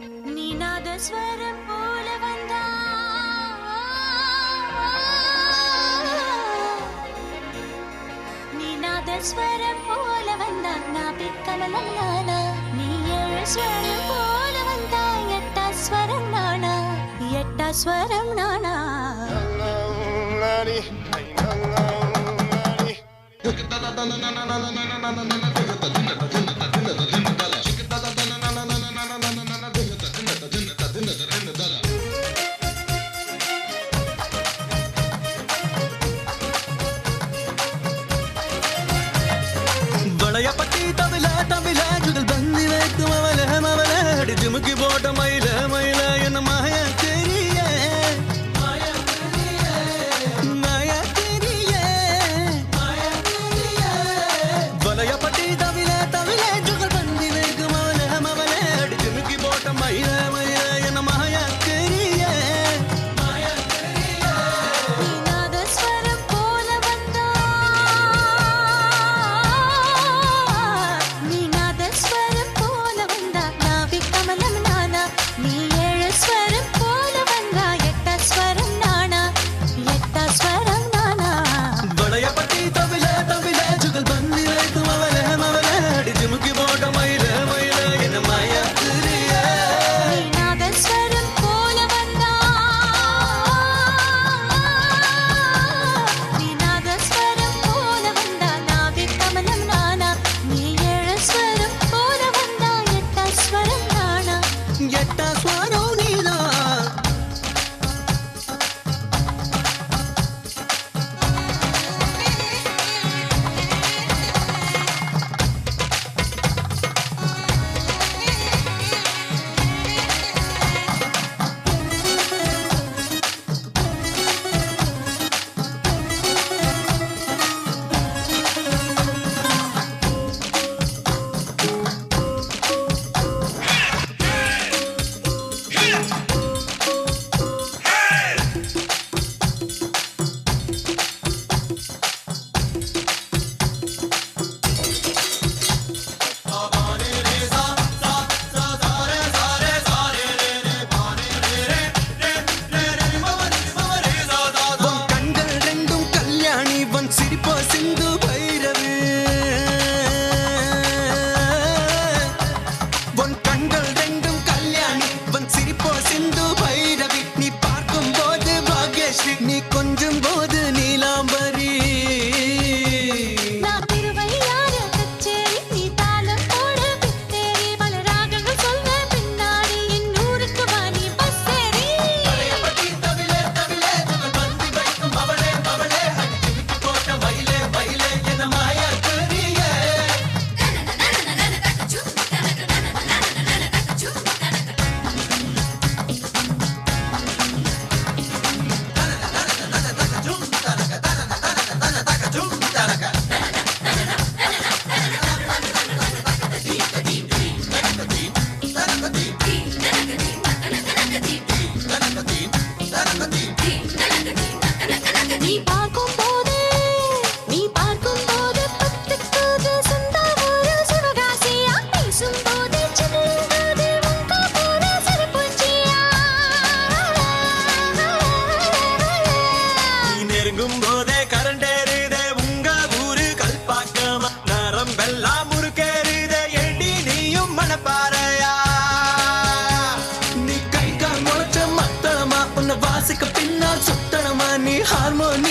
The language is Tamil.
நீநாதஸ்வரம் போல வந்தா நீநாதஸ்வரம் போல வந்தா நாபிக்கமலம் நானா நீ ஏழு ஸ்வரம் போல வந்தா எட்டாஸ்வரம் நானா எட்டாஸ்வரம் நானா பட்டி தவில தவில ஜுகல் பந்தி வைத்து மவல மவல அடி ஜிமுக்கி போட்ட மயில மயில என்ன மாய தெரிய மாய தெரிய வலைய பட்டி தவில தவில ஜுகல் பந்தி வைத்து மவல மவல அடி ஜிமுக்கி போட்ட மயில மயில என்ன மாய தெரிய நீ கொஞ்சம் போது நீலாம்பரி நான் திருவையாறு கச்சேரி நீ தாளம் போடு பித்தேரி பல ராகங்கள் சொல்ல பின்னாடி என் ஊருக்கு வாணி பஸ்ஸேரி பட்டி தவிலே தவிலே ஜுகல் பந்தி வைக்கும் மவளே மவளே அடி ஜிமிக்கி போட்ட மயிலே மயிலே என்ன மாயா தெரிய நீ பார்க்கும் போது பத்துக்குது சொந்த ஊரு சிவகாசியா பேசும் போது சின்னது உங்க போற சிரிப்புச்சியா நீ நெருங்கும் போதே கரண்டேறுதே உங்க ஊரு கல்பாக்கமா நரம்பெல்லாம் முறுக்கேறுதே ஏண்டி நீயும் மனப்பாறையா நீ கை கால் முளைச்ச மத்தளமா உன்னை வாசிக்க பின்னால் சுத்தனமா நீ ஹார்மோன்